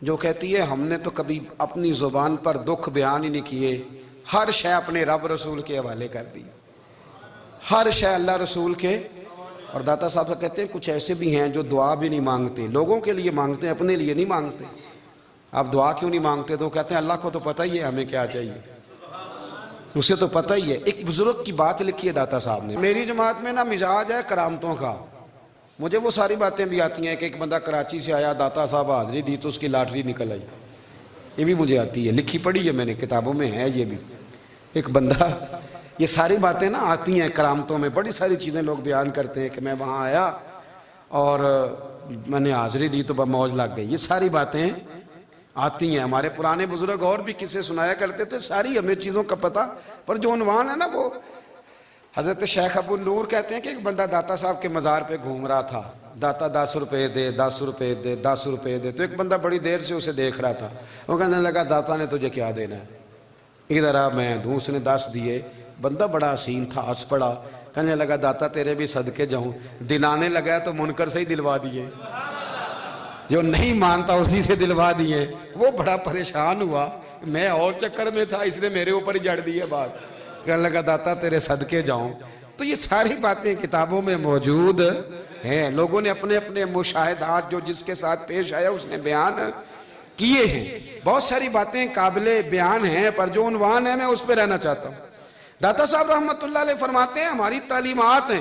جو کہتی ہے ہم نے تو کبھی اپنی زبان پر دکھ بیان ہی نہیں کیے، ہر شے اپنے رب رسول کے حوالے کر دی، ہر شے اللہ رسول کے۔ اور داتا صاحب کہتے ہیں کچھ ایسے بھی ہیں جو دعا بھی نہیں مانگتے، لوگوں کے لیے مانگتے ہیں، اپنے لیے نہیں مانگتے۔ آپ دعا کیوں نہیں مانگتے؟ تو کہتے ہیں اللہ کو تو پتہ ہی ہے ہمیں کیا چاہیے، اسے تو پتہ ہی ہے۔ ایک بزرگ کی بات لکھی ہے داتا صاحب نے، میری جماعت میں نا مزاج ہے کرامتوں کا، مجھے وہ ساری باتیں بھی آتی ہیں کہ ایک بندہ کراچی سے آیا، داتا صاحب حاضری دی تو اس کی لاٹری نکل آئی، یہ بھی مجھے آتی ہے، لکھی پڑھی ہے میں نے، کتابوں میں ہے یہ بھی۔ ایک بندہ، یہ ساری باتیں نا آتی ہیں کرامتوں میں، بڑی ساری چیزیں لوگ بیان کرتے ہیں کہ میں وہاں آیا اور میں نے حاضری دی تو موج لگ گئی، یہ ساری باتیں آتی ہیں۔ ہمارے پرانے بزرگ اور بھی قصے سنایا کرتے تھے، ساری ہمیں چیزوں کا پتہ، پر جو عنوان ہے نا وہ حضرت شیخ ابو نور کہتے ہیں کہ ایک بندہ داتا صاحب کے مزار پہ گھوم رہا تھا، داتا 10 روپے دے، 10 روپے دے، 10 روپے دے، تو ایک بندہ بڑی دیر سے اسے دیکھ رہا تھا، وہ کہنے لگا داتا نے تجھے کیا دینا ہے، ادھر آ میں دوں۔ اس نے 10 دیے، بندہ بڑا حسین تھا، ہنس پڑا، کہنے لگا داتا تیرے بھی صدقے جاؤں، دلانے لگا تو منکر سے ہی دلوا دیے، جو نہیں مانتا اسی سے دلوا دیے۔ وہ بڑا پریشان ہوا، میں اور چکر میں تھا، اس نے میرے اوپر ہی جڑ دی ہے بات، کہنے لگا داتا تیرے صدقے جاؤں۔ تو یہ ساری باتیں کتابوں میں موجود ہیں، لوگوں نے اپنے اپنے مشاہدات جو جس کے ساتھ پیش آیا اس نے بیان کیے ہیں۔ بہت ساری باتیں قابل بیان ہیں، پر جو عنوان ہے میں اس پہ رہنا چاہتا ہوں۔ داتا صاحب رحمت اللہ علیہ فرماتے ہیں ہماری تعلیمات ہیں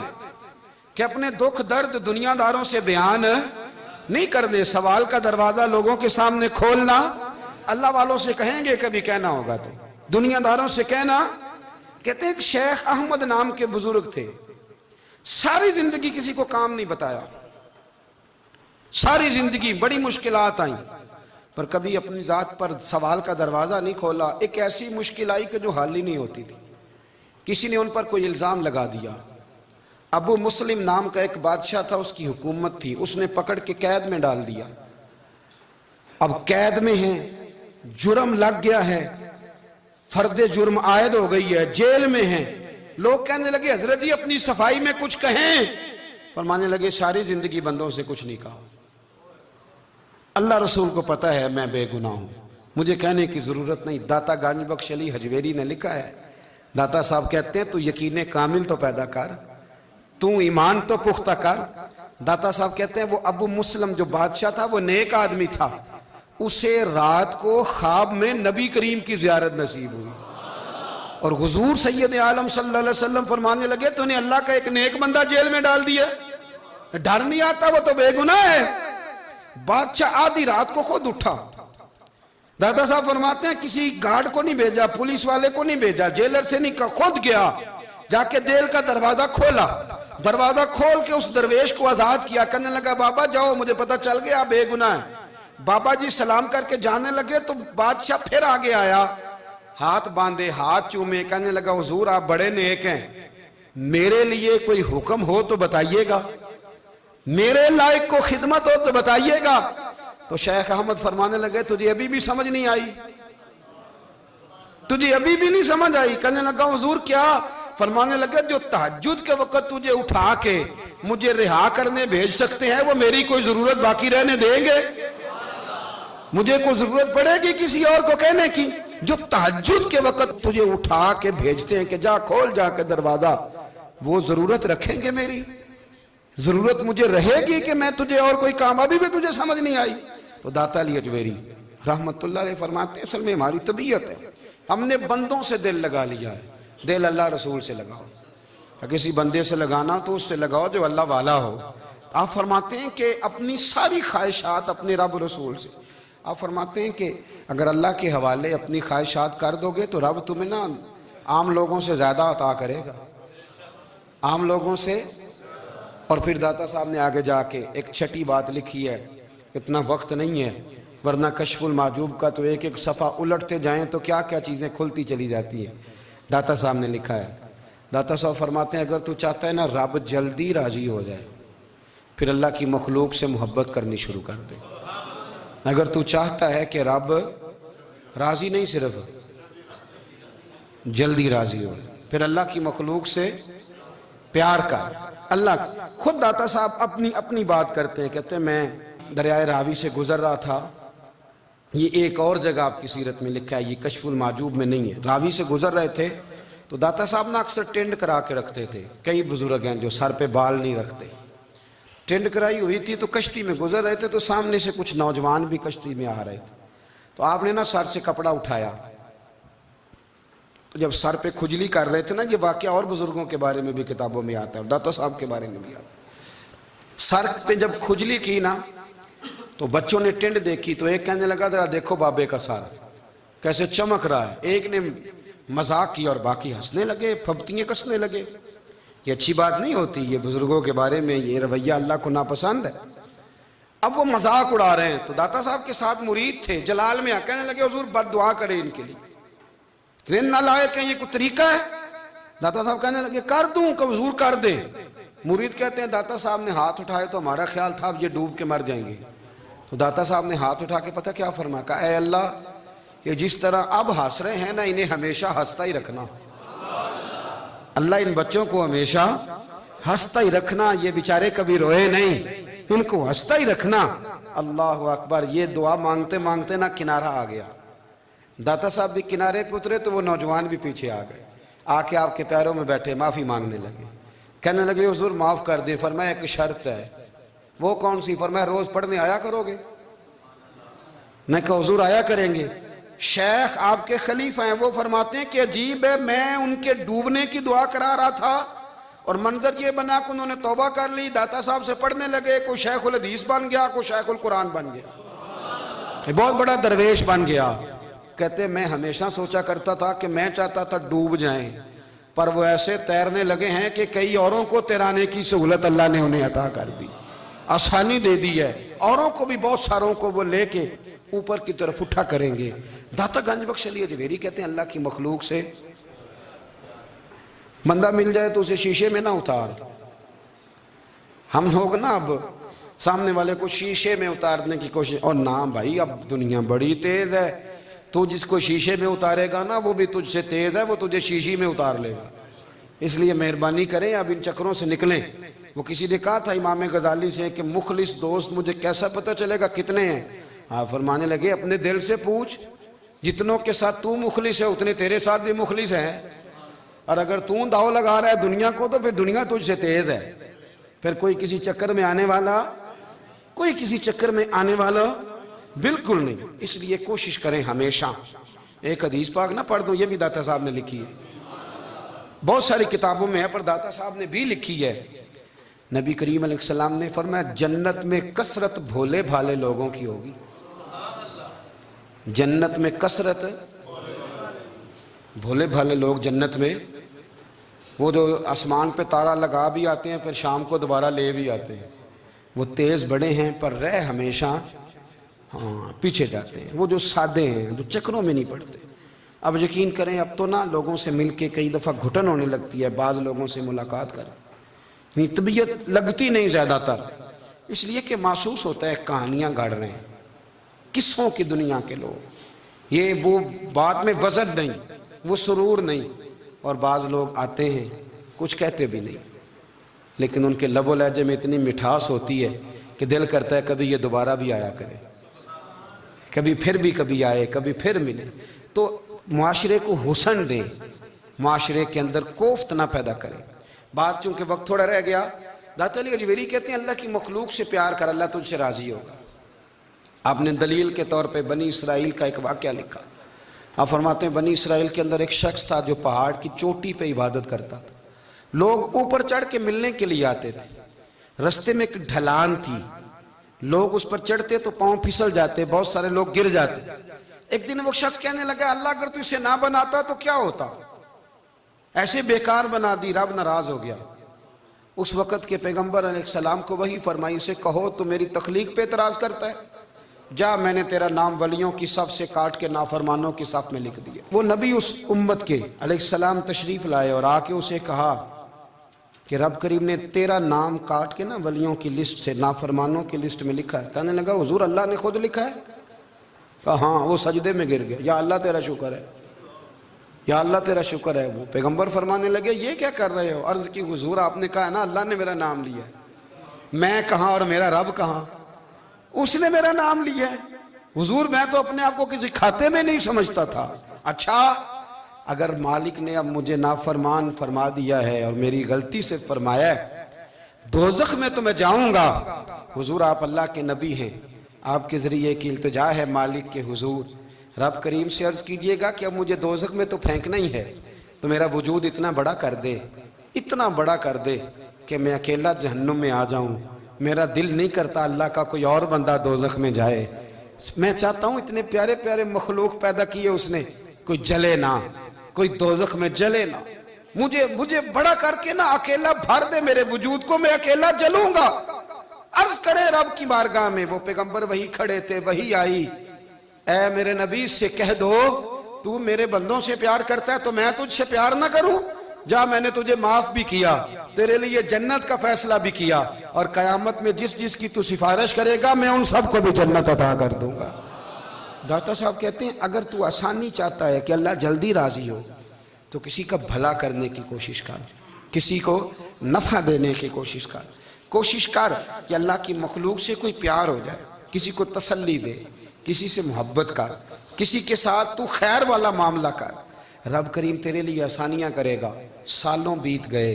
کہ اپنے دکھ درد دنیا داروں سے بیان نہیں کرنے، سوال کا دروازہ لوگوں کے سامنے کھولنا، اللہ والوں سے کہیں گے کبھی کہنا ہوگا تو دنیا داروں سے کہنا۔ کہتے ہیں کہ شیخ احمد نام کے بزرگ تھے، ساری زندگی کسی کو کام نہیں بتایا، ساری زندگی بڑی مشکلات آئیں، پر کبھی اپنی ذات پر سوال کا دروازہ نہیں کھولا۔ ایک ایسی مشکل آئی کہ جو حل ہی نہیں ہوتی تھی، کسی نے ان پر کوئی الزام لگا دیا۔ ابو مسلم نام کا ایک بادشاہ تھا، اس کی حکومت تھی، اس نے پکڑ کے قید میں ڈال دیا۔ اب قید میں ہیں، جرم لگ گیا ہے، فرد جرم عائد ہو گئی ہے، جیل میں ہیں۔ لوگ کہنے لگے حضرت جی اپنی صفائی میں کچھ کہیں، فرمانے لگے ساری زندگی بندوں سے کچھ نہیں کہا، اللہ رسول کو پتہ ہے میں بے گناہ ہوں، مجھے کہنے کی ضرورت نہیں۔ داتا گانج بخش علی حجویری نے لکھا ہے، داتا صاحب کہتے ہیں تو یقین کامل تو پیدا کر، تو ایمان تو پختہ کر۔ داتا صاحب کہتے ہیں وہ ابو مسلم جو بادشاہ تھا وہ نیک آدمی تھا، اسے رات کو خواب میں نبی کریم کی زیارت نصیب ہوئی، اور حضور سید عالم صلی اللہ علیہ وسلم فرمانے لگے تو نے اللہ کا ایک نیک بندہ جیل میں ڈال دیا، ڈر نہیں آتا، وہ تو بے گناہ ہے۔ بادشاہ آدھی رات کو خود اٹھا، داتا صاحب فرماتے ہیں کسی گارڈ کو نہیں بھیجا، پولیس والے کو نہیں بھیجا، جیلر سے نہیں کہا، خود گیا، جا کے جیل کا دروازہ کھولا، دروازہ کھول کے اس درویش کو آزاد کیا، کہنے لگا بابا جاؤ مجھے پتہ چل گیا بے گناہ ہے۔ بابا جی سلام کر کے جانے لگے تو بادشاہ پھر آگے آیا، ہاتھ باندھے، ہاتھ چومے، کہنے لگا حضور آپ بڑے نیک ہیں، میرے لیے کوئی حکم ہو تو بتائیے گا، میرے لائق کو خدمت ہو تو بتائیے گا۔ تو شیخ احمد فرمانے لگے تجھے ابھی بھی سمجھ نہیں آئی، تجھے ابھی بھی نہیں سمجھ آئی؟ کہنے لگا حضور کیا؟ فرمانے لگے جو تہجد کے وقت تجھے اٹھا کے مجھے رہا کرنے بھیج سکتے ہیں وہ میری کوئی ضرورت باقی رہنے دیں گے؟ مجھے کوئی ضرورت پڑے گی کسی اور کو کہنے کی؟ جو تہجد کے وقت تجھے اٹھا کے بھیجتے ہیں کہ جا کھول جا کے دروازہ، وہ ضرورت رکھیں گے میری؟ ضرورت مجھے رہے گی کہ میں تجھے اور کوئی کام؟ ابھی بھی تجھے سمجھ نہیں آئی؟ تو داتا علی حجویری رحمت اللہ علیہ فرماتے ہیں اصل میں ہماری طبیعت ہے، ہم نے بندوں سے دل لگا لیا ہے، دل اللہ رسول سے لگاؤ، کسی بندے سے لگانا تو اس سے لگاؤ جو اللہ والا ہو۔ آپ فرماتے ہیں کہ اپنی ساری خواہشات اپنے رب رسول سے، آپ فرماتے ہیں کہ اگر اللہ کے حوالے اپنی خواہشات کر دو گے تو رب تمہیں نا عام لوگوں سے زیادہ عطا کرے گا، عام لوگوں سے۔ اور پھر داتا صاحب نے آگے جا کے ایک چھٹی بات لکھی ہے، اتنا وقت نہیں ہے ورنہ کشف المحجوب کا تو ایک ایک صفحہ الٹتے جائیں تو کیا کیا چیزیں کھلتی چلی جاتی ہیں۔ داتا صاحب نے لکھا ہے، داتا صاحب فرماتے ہیں اگر تو چاہتا ہے نا رب جلدی راضی ہو جائے پھر اللہ کی مخلوق سے محبت کرنی شروع کر دے۔ اگر تو چاہتا ہے کہ رب راضی نہیں صرف جلدی راضی ہو۔ پھر اللہ کی مخلوق سے پیار کر۔ اللہ خود داتا صاحب اپنی بات کرتے ہیں، کہتے ہیں میں دریائے راوی سے گزر رہا تھا، یہ ایک اور جگہ آپ کی سیرت میں لکھا ہے، یہ کشف المحجوب میں نہیں ہے، راوی سے گزر رہے تھے تو داتا صاحب نا اکثر ٹینڈ کرا کے رکھتے تھے، کئی بزرگ ہیں جو سر پہ بال نہیں رکھتے، ٹینڈ کرائی ہوئی تھی تو کشتی میں گزر رہے تھے تو سامنے سے کچھ نوجوان بھی کشتی میں آ رہے تھے، تو آپ نے نا سر سے کپڑا اٹھایا، تو جب سر پہ کھجلی کر رہے تھے نا، یہ واقعہ اور بزرگوں کے بارے میں بھی کتابوں میں آتا ہے، داتا صاحب کے بارے میں بھی آتا ہے، سر پہ جب کھجلی کی نا تو بچوں نے ٹینڈ دیکھی تو ایک کہنے لگا ذرا دیکھو بابے کا سر کیسے چمک رہا ہے، ایک نے مذاق کی اور باقی ہنسنے لگے، پھپتیاں کسنے لگے۔ یہ اچھی بات نہیں ہوتی، یہ بزرگوں کے بارے میں یہ رویہ اللہ کو ناپسند ہے۔ اب وہ مذاق اڑا رہے ہیں تو داتا صاحب کے ساتھ مرید تھے، جلال میں کہنے لگے حضور بد دعا کرے ان کے لیے، اتنے نالائق ہیں، یہ کوئی طریقہ ہے؟ داتا صاحب کہنے لگے کر دوں کہ حضور کر دیں۔ مرید کہتے ہیں داتا صاحب نے ہاتھ اٹھائے تو ہمارا خیال تھا اب یہ ڈوب کے مر جائیں گے، تو داتا صاحب نے ہاتھ اٹھا کے پتہ کیا فرمایا، کہا اے اللہ یہ جس طرح اب ہنس رہے ہیں نا انہیں ہمیشہ ہنستا ہی رکھنا، اللہ ان بچوں کو ہمیشہ ہنستا ہی رکھنا، یہ بیچارے کبھی روئے نہیں، ان کو ہنستا ہی رکھنا۔ اللہ اکبر، یہ دعا مانگتے مانگتے نا کنارہ آ گیا، داتا صاحب بھی کنارے پہ اترے تو وہ نوجوان بھی پیچھے آ گئے، آ کے آپ کے پیروں میں بیٹھے معافی مانگنے لگے، کہنے لگے حضور معاف کر دیں۔ فرمایا ایک شرط ہے، وہ کون سی؟ فرمایا روز پڑھنے آیا کرو گے؟ میں کہا حضور آیا کریں گے۔ شیخ آپ کے خلیفہ ہیں، وہ فرماتے ہیں کہ عجیب ہے، میں ان کے ڈوبنے کی دعا کرا رہا تھا اور منظر یہ بنا کہ انہوں نے توبہ کر لی، داتا صاحب سے پڑھنے لگے، کوئی شیخ الحدیث بن گیا، کوئی شیخ القرآن بن گیا، بہت بڑا درویش بن گیا۔ کہتے میں ہمیشہ سوچا کرتا تھا کہ میں چاہتا تھا ڈوب جائیں، پر وہ ایسے تیرنے لگے ہیں کہ کئی اوروں کو تیرانے کی سہولت اللہ نے انہیں عطا کر دی، آسانی دے دی ہے، اوروں کو بھی بہت ساروں کو وہ لے کے اوپر کی طرف اٹھا کریں گے۔ داتا گنج بخش علی اجویری کہتے ہیں اللہ کی مخلوق سے بندہ مل جائے تو اسے شیشے میں نہ اتار۔ ہم لوگ نا اب سامنے والے کو شیشے میں اتارنے کی کوشش، اور نہ بھائی اب دنیا بڑی تیز ہے، تو جس کو شیشے میں اتارے گا نا وہ بھی تجھ سے تیز ہے، وہ تجھے شیشی میں اتار لے گا، اس لیے مہربانی کریں اب ان چکروں سے نکلیں۔ وہ کسی نے کہا تھا امام غزالی سے کہ مخلص دوست مجھے کیسا پتہ چلے گا کتنے ہیں؟ فرمانے لگے اپنے دل سے پوچھ، جتنوں کے ساتھ تو مخلص ہے اتنے تیرے ساتھ بھی مخلص ہیں، اور اگر تو داؤ لگا رہا ہے دنیا کو تو پھر دنیا تجھ سے تیز ہے، پھر کوئی کسی چکر میں آنے والا بالکل نہیں۔ اس لیے کوشش کریں ہمیشہ، ایک حدیث پاک نہ پڑھ دوں، یہ بھی داتا صاحب نے لکھی ہے، بہت ساری کتابوں میں ہے پر داتا صاحب نے بھی لکھی ہے۔ نبی کریم علیہ السلام نے فرمایا جنت میں کثرت بھولے بھالے لوگوں کی ہوگی، جنت میں کثرت بھولے بھالے لوگ جنت میں، وہ جو آسمان پہ تارا لگا بھی آتے ہیں پھر شام کو دوبارہ لے بھی آتے ہیں، وہ تیز بڑے ہیں پر رہ ہمیشہ پیچھے جاتے ہیں، وہ جو سادے ہیں جو چکروں میں نہیں پڑتے۔ اب یقین کریں اب تو نا لوگوں سے مل کے کئی دفعہ گھٹن ہونے لگتی ہے، بعض لوگوں سے ملاقات کریں طبیعت لگتی نہیں زیادہ تر، اس لیے کہ محسوس ہوتا ہے کہانیاں گڑھ رہے ہیں، قصوں کی دنیا کے لوگ، یہ وہ بات میں وزن نہیں، وہ سرور نہیں، اور بعض لوگ آتے ہیں کچھ کہتے بھی نہیں، لیکن ان کے لب و لہجے میں اتنی مٹھاس ہوتی ہے کہ دل کرتا ہے کبھی یہ دوبارہ بھی آیا کرے، کبھی آئے، کبھی پھر ملے۔ تو معاشرے کو حسن دیں، معاشرے کے اندر کوفت نہ پیدا کریں۔ بات چونکہ وقت تھوڑا رہ گیا، داتا علی اجویری کہتے ہیں اللہ کی مخلوق سے پیار کر، اللہ تجھ سے راضی ہوگا۔ آپ نے دلیل کے طور پہ بنی اسرائیل کا ایک واقعہ لکھا، آپ فرماتے ہیں بنی اسرائیل کے اندر ایک شخص تھا جو پہاڑ کی چوٹی پہ عبادت کرتا تھا، لوگ اوپر چڑھ کے ملنے کے لیے آتے تھے، رستے میں ایک ڈھلان تھی، لوگ اس پر چڑھتے تو پاؤں پھسل جاتے، بہت سارے لوگ گر جاتے۔ ایک دن وہ شخص کہنے لگا اللہ اگر تو اسے نہ بناتا تو کیا ہوتا، ایسے بیکار بنا دی، رب ناراض ہو گیا۔ اس وقت کے پیغمبر علیہ السلام کو وحی فرمائی اسے کہو تو میری تخلیق پہ اعتراض کرتا ہے، جا میں نے تیرا نام ولیوں کی صف سے کاٹ کے نافرمانوں کی صف میں لکھ دیا۔ وہ نبی اس امت کے علیہ السلام تشریف لائے اور آ کے اسے کہا کہ رب کریم نے تیرا نام کاٹ کے نا ولیوں کی لسٹ سے نافرمانوں کی لسٹ میں لکھا ہے۔ کہنے لگا حضور اللہ نے خود لکھا ہے؟ کہا ہاں۔ وہ سجدے میں گر گیا، یا اللہ تیرا شکر ہے، یا اللہ تیرا شکر ہے۔ وہ پیغمبر فرمانے لگے یہ کیا کر رہے ہو؟ عرض کی حضور آپ نے کہا نا اللہ نے میرا نام لیا ہے، میں کہاں اور میرا رب کہاں؟ اس نے میرا نام لیا ہے حضور، میں تو اپنے آپ کو کسی کھاتے میں نہیں سمجھتا تھا۔ اچھا اگر مالک نے اب مجھے نافرمان فرما دیا ہے اور میری غلطی سے فرمایا ہے دوزخ میں تو میں جاؤں گا۔ حضور آپ اللہ کے نبی ہیں، آپ کے ذریعے کی التجا ہے مالک کے حضور، رب کریم سے عرض کیجئے گا کہ اب مجھے دوزخ میں تو پھینکنا ہی ہے، تو میرا وجود اتنا بڑا کر دے، اتنا بڑا کر دے کہ میں اکیلا جہنم میں آ جاؤں۔ میرا دل نہیں کرتا اللہ کا کوئی اور بندہ دوزخ میں جائے، میں چاہتا ہوں اتنے پیارے پیارے مخلوق پیدا کیے اس نے، کوئی جلے نہ، کوئی دوزخ میں جلے نہ، مجھے بڑا کر کے نہ اکیلا بھر دے میرے وجود کو، میں اکیلا جلوں گا۔ عرض کرے رب کی بارگاہ میں، وہ پیغمبر وہی کھڑے تھے، وہی آئی، اے میرے نبی سے کہہ دو تو میرے بندوں سے پیار کرتا ہے تو میں تجھ سے پیار نہ کروں؟ جا میں نے تجھے معاف بھی کیا، تیرے لیے جنت کا فیصلہ بھی کیا، اور قیامت میں جس کی تو سفارش کرے گا میں ان سب کو بھی جنت عطا کر دوں گا۔ داتا صاحب کہتے ہیں اگر تو آسانی چاہتا ہے کہ اللہ جلدی راضی ہو تو کسی کا بھلا کرنے کی کوشش کر، کسی کو نفع دینے کی کوشش کر کہ اللہ کی مخلوق سے کوئی پیار ہو جائے، کسی کو تسلی دے، کسی سے محبت کر، کسی کے ساتھ تو خیر والا معاملہ کر، رب کریم تیرے لیے آسانیاں کرے گا۔ سالوں بیت گئے،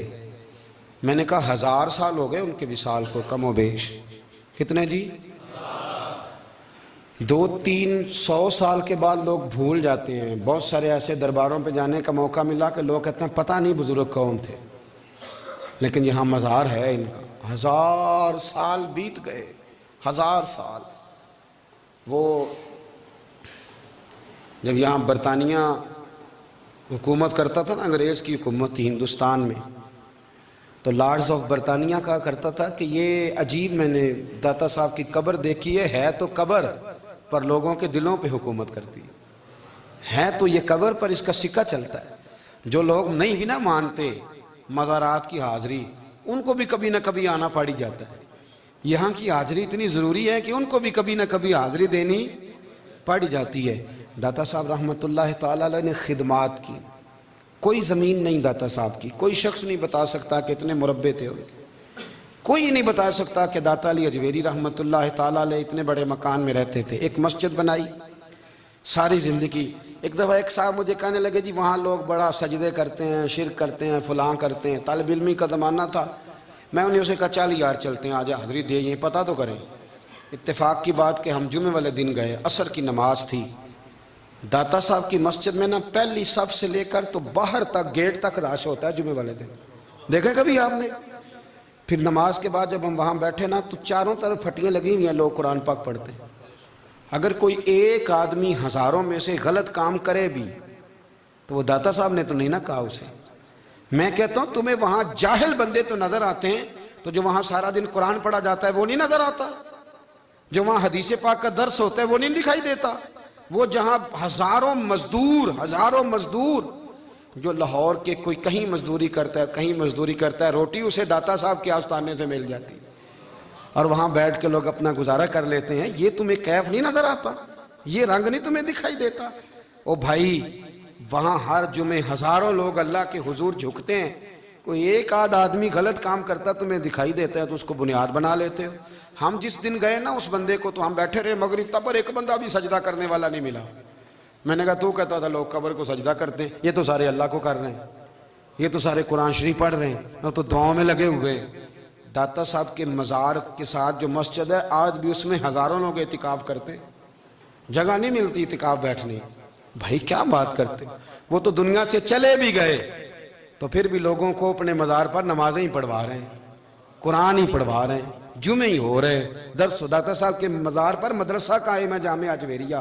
میں نے کہا 1000 سال ہو گئے ان کے وصال کو کم و بیش، کتنے جی؟ 200-300 سال کے بعد لوگ بھول جاتے ہیں۔ بہت سارے ایسے درباروں پہ جانے کا موقع ملا کہ لوگ کہتے ہیں پتہ نہیں بزرگ کون تھے، لیکن یہاں مزار ہے ان کا۔ 1000 سال بیت گئے، 1000 سال۔ وہ جب یہاں برطانیہ حکومت کرتا تھا نا، انگریز کی حکومت تھی ہندوستان میں، تو لارڈز آف برطانیہ کہا کرتا تھا کہ یہ عجیب، میں نے داتا صاحب کی قبر دیکھی ہے تو قبر پر لوگوں کے دلوں پہ حکومت کرتی ہے تو یہ قبر پر اس کا سکہ چلتا ہے۔ جو لوگ نہیں بھی نہ مانتے مزارات کی حاضری، ان کو بھی کبھی نہ کبھی آنا پڑ جاتا ہے۔ یہاں کی حاضری اتنی ضروری ہے کہ ان کو بھی کبھی نہ کبھی حاضری دینی پڑ جاتی ہے۔ داتا صاحب رحمۃ اللہ تعالیٰ علیہ نے خدمات کی، کوئی زمین نہیں داتا صاحب کی، کوئی شخص نہیں بتا سکتا کہ اتنے مربع تھے، کوئی نہیں بتا سکتا کہ داتا علی اجویری رحمۃ اللہ تعالیٰ علیہ اتنے بڑے مکان میں رہتے تھے۔ ایک مسجد بنائی ساری زندگی۔ ایک دفعہ ایک صاحب مجھے کہنے لگے جی وہاں لوگ بڑا سجدے کرتے ہیں، شرک کرتے ہیں، فلاں کرتے ہیں، طالب علمی کا زمانہ تھا۔ میں انہیں اسے کہا چل یار چلتے ہیں، آج حاضری دے، یہ پتہ تو کریں۔ اتفاق کی بات کہ ہم جمعے والے دن گئے، عصر کی نماز تھی، داتا صاحب کی مسجد میں نا پہلی صف سے لے کر تو باہر تک گیٹ تک رش ہوتا ہے جمعے والے دن، دیکھا کبھی آپ نے؟ پھر نماز کے بعد جب ہم وہاں بیٹھے نا تو چاروں طرف پھٹیاں لگی ہوئی ہیں، لوگ قرآن پاک پڑھتے ہیں۔ اگر کوئی ایک آدمی ہزاروں میں سے غلط کام کرے بھی تو وہ داتا صاحب نے تو نہیں نہ کہا اسے۔ میں کہتا ہوں تمہیں وہاں جاہل بندے تو نظر آتے ہیں، تو جو وہاں سارا دن قرآن پڑھا جاتا ہے وہ نہیں نظر آتا؟ جو وہاں حدیث پاک کا درس ہوتا ہے وہ نہیں دکھائی دیتا؟ وہ جہاں ہزاروں مزدور جو لاہور کے کوئی کہیں مزدوری کرتا ہے، کہیں مزدوری کرتا ہے، روٹی اسے داتا صاحب کے آستانے سے مل جاتی، اور وہاں بیٹھ کے لوگ اپنا گزارا کر لیتے ہیں۔ یہ تمہیں کیف نہیں نظر آتا؟ یہ رنگ نہیں تمہیں دکھائی دیتا؟ او بھائی وہاں ہر جمعے ہزاروں لوگ اللہ کے حضور جھکتے ہیں، کوئی ایک آدھ آدمی غلط کام کرتا تمہیں دکھائی دیتا ہے تو اس کو بنیاد بنا لیتے ہو۔ ہم جس دن گئے نا اس بندے کو، تو ہم بیٹھے رہے مغرب تک، پر ایک بندہ بھی سجدہ کرنے والا نہیں ملا۔ میں نے کہا تو کہتا تھا لوگ قبر کو سجدہ کرتے ہیں، یہ تو سارے اللہ کو کر رہے ہیں، یہ تو سارے قرآن شریف پڑھ رہے ہیں، وہ تو دعاؤں میں لگے ہوئے۔ داتا صاحب کے مزار کے ساتھ جو مسجد ہے آج بھی اس میں ہزاروں لوگ اعتکاف کرتے ہیں، جگہ نہیں ملتی اعتکاف بیٹھنے۔ بھائی کیا بات کرتے، وہ تو دنیا سے چلے بھی گئے تو پھر بھی لوگوں کو اپنے مزار پر نمازیں ہی پڑھوا رہے ہیں، قرآن ہی پڑھوا رہے ہیں، جمعے ہی ہو رہے درس۔ داتا صاحب کے مزار پر مدرسہ قائم ہے، جامعہ اجویریہ،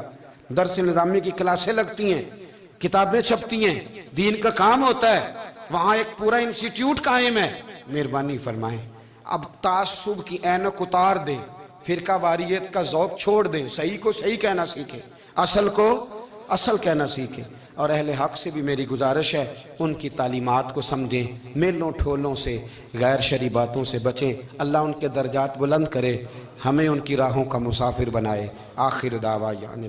درس نظامی کی کلاسیں لگتی ہیں، کتابیں چھپتی ہیں، دین کا کام ہوتا ہے، وہاں ایک پورا انسٹیٹیوٹ قائم ہے۔ مہربانی فرمائیں اب تعصب کی اینک اتار دیں، فرقہ واریت کا ذوق چھوڑ دیں، صحیح کو صحیح کہنا سیکھیں، اصل کو اصل کہنا سیکھیں، اور اہل حق سے بھی میری گزارش ہے ان کی تعلیمات کو سمجھیں، میلوں ٹھولوں سے، غیر شرعی باتوں سے بچیں۔ اللہ ان کے درجات بلند کرے، ہمیں ان کی راہوں کا مسافر بنائے۔ آخر دعوانا